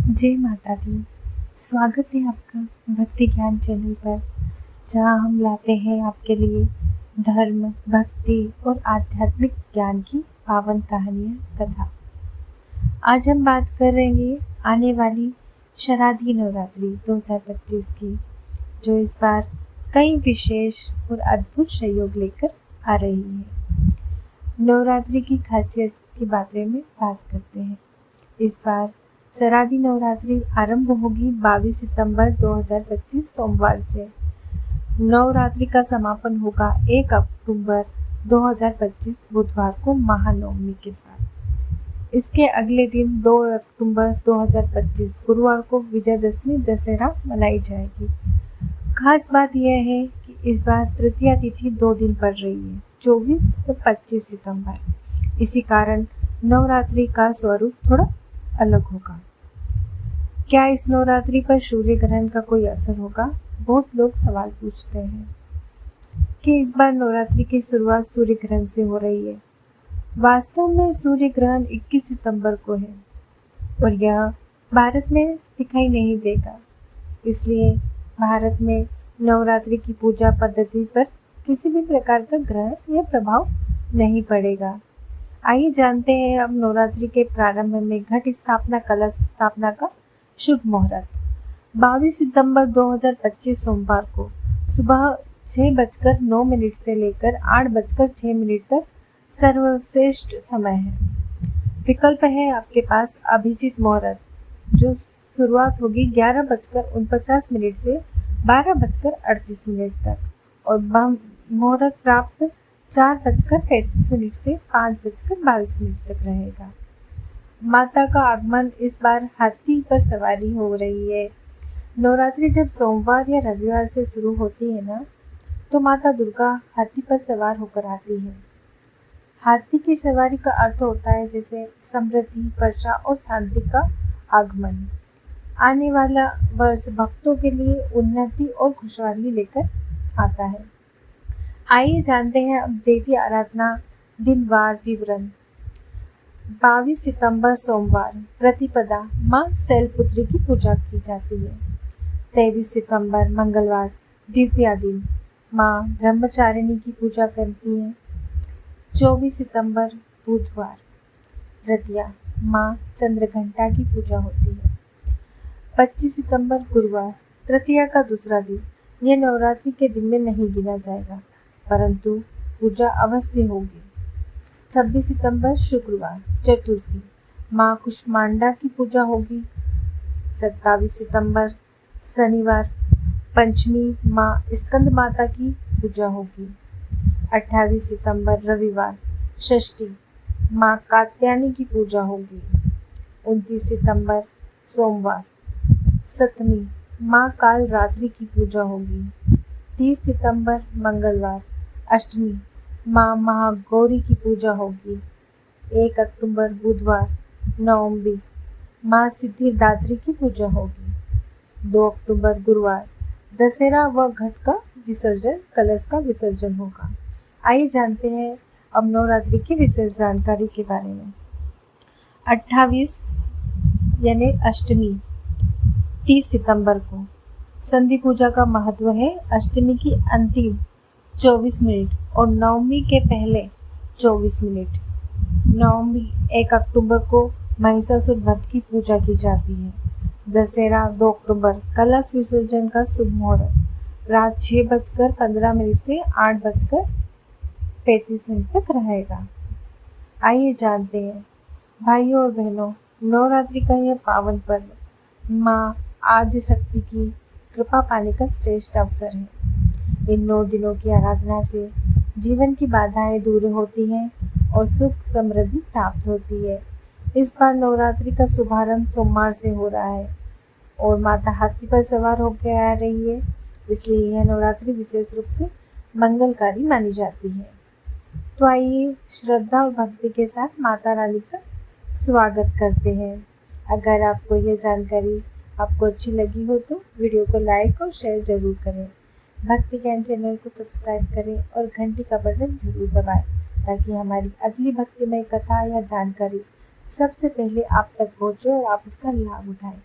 जय माता दी। स्वागत है आपका भक्ति ज्ञान चैनल पर, जहां हम लाते हैं आपके लिए धर्म, भक्ति और आध्यात्मिक ज्ञान की पावन कहानियाँ, कथा। आज हम बात करेंगे आने वाली शारदीय नवरात्रि 2025 की, जो इस बार कई विशेष और अद्भुत सहयोग लेकर आ रही है। नवरात्रि की खासियत के बारे में बात करते हैं। इस बार शारदीय नवरात्रि आरंभ होगी 22 सितंबर 2025 सोमवार से। नवरात्रि का समापन होगा 1 अक्टूबर 2025 बुधवार को महानवमी के साथ। इसके अगले दिन 2 अक्टूबर 2025 गुरुवार को विजयदशमी दशहरा मनाई जाएगी। खास बात यह है कि इस बार तृतीया तिथि 2 दिन पड़ रही है, 24 और 25 सितंबर। इसी कारण नवरात्रि का स्वरूप थोड़ा अलग होगा। क्या इस नवरात्रि पर सूर्य ग्रहण का कोई असर होगा? बहुत लोग सवाल पूछते हैं कि इस बार नवरात्रि की शुरुआत सूर्य ग्रहण से हो रही है। वास्तव में सूर्य ग्रहण 21 सितंबर को है और यह भारत में दिखाई नहीं देगा। इसलिए भारत में नवरात्रि की पूजा पद्धति पर किसी भी प्रकार का ग्रहण या प्रभाव नहीं पड़ेगा। आइए जानते हैं अब नवरात्रि के प्रारंभ में घट स्थापना, कलश स्थापना का शुभ मुहूर्त। 22 सितंबर 2025 सोमवार को सुबह 6:09 से लेकर 8:06 तक सर्वश्रेष्ठ समय है। विकल्प है आपके पास अभिजीत मुहूर्त, जो शुरुआत होगी 11:49 से 12:38 तक, और मुहूर्त प्राप्त 4:35 से 5:22 तक रहेगा। माता का आगमन इस बार हाथी पर सवारी हो रही है। नवरात्रि जब सोमवार या रविवार से शुरू होती है ना, तो माता दुर्गा हाथी पर सवार होकर आती है। हाथी की सवारी का अर्थ होता है जैसे समृद्धि, वर्षा और शांति का आगमन। आने वाला वर्ष भक्तों के लिए उन्नति और खुशहाली लेकर आता है। आइए जानते हैं अब देवी आराधना दिनवार विवरण। 22 सितंबर सोमवार प्रतिपदा माँ शैलपुत्री की पूजा की जाती है। 23 सितंबर मंगलवार द्वितीया दिन माँ ब्रह्मचारिणी की पूजा करती है। 24 सितंबर बुधवार तृतीया माँ चंद्रघंटा की पूजा होती है। 25 सितंबर गुरुवार तृतीया का दूसरा दिन। यह नवरात्रि के दिन में नहीं गिना जाएगा, परंतु पूजा अवश्य होगी। 26 सितंबर शुक्रवार चतुर्थी माँ कुष्मांडा की पूजा होगी। 27 सितंबर शनिवार पंचमी माँ स्कंद माता की पूजा होगी। 28 सितंबर रविवार षष्ठी माँ कात्यायनी की पूजा होगी। 29 सितंबर सोमवार सप्तमी माँ काल रात्रि की पूजा होगी। 30 सितंबर मंगलवार अष्टमी माँ महागौरी की पूजा होगी। 1 अक्टूबर बुधवार नवमी माँ सिद्धिदात्री की पूजा होगी। 2 अक्टूबर गुरुवार दशहरा व घट का विसर्जन, कलश का विसर्जन होगा। आइए जानते हैं अब नवरात्रि की विशेष जानकारी के बारे में। 28 यानी अष्टमी 30 सितंबर को संधि पूजा का महत्व है। अष्टमी की अंतिम 24 मिनट और नवमी के पहले 24 मिनट। नवमी 1 अक्टूबर को महिषासुर वध की पूजा की जाती है। दशहरा 2 अक्टूबर कलश विसर्जन का शुभ मुहूर्त रात 6:15 से 8:35 तक रहेगा। आइए जानते हैं भाइयों और बहनों, नवरात्रि का यह पावन पर्व माँ आदि शक्ति की कृपा पाने का श्रेष्ठ अवसर है। इन 9 दिनों की आराधना से जीवन की बाधाएं दूर होती हैं और सुख समृद्धि प्राप्त होती है। इस बार नवरात्रि का शुभारंभ सोमवार से हो रहा है और माता हाथी पर सवार होकर आ रही है, इसलिए यह नवरात्रि विशेष रूप से मंगलकारी मानी जाती है। तो आइए श्रद्धा और भक्ति के साथ माता रानी का स्वागत करते हैं। अगर आपको यह जानकारी आपको अच्छी लगी हो तो वीडियो को लाइक और शेयर जरूर करें। भक्ति ज्ञान चैनल को सब्सक्राइब करें और घंटी का बटन जरूर दबाएं, ताकि हमारी अगली भक्तिमय कथा या जानकारी सबसे पहले आप तक पहुंचे और आप इसका लाभ उठाएं।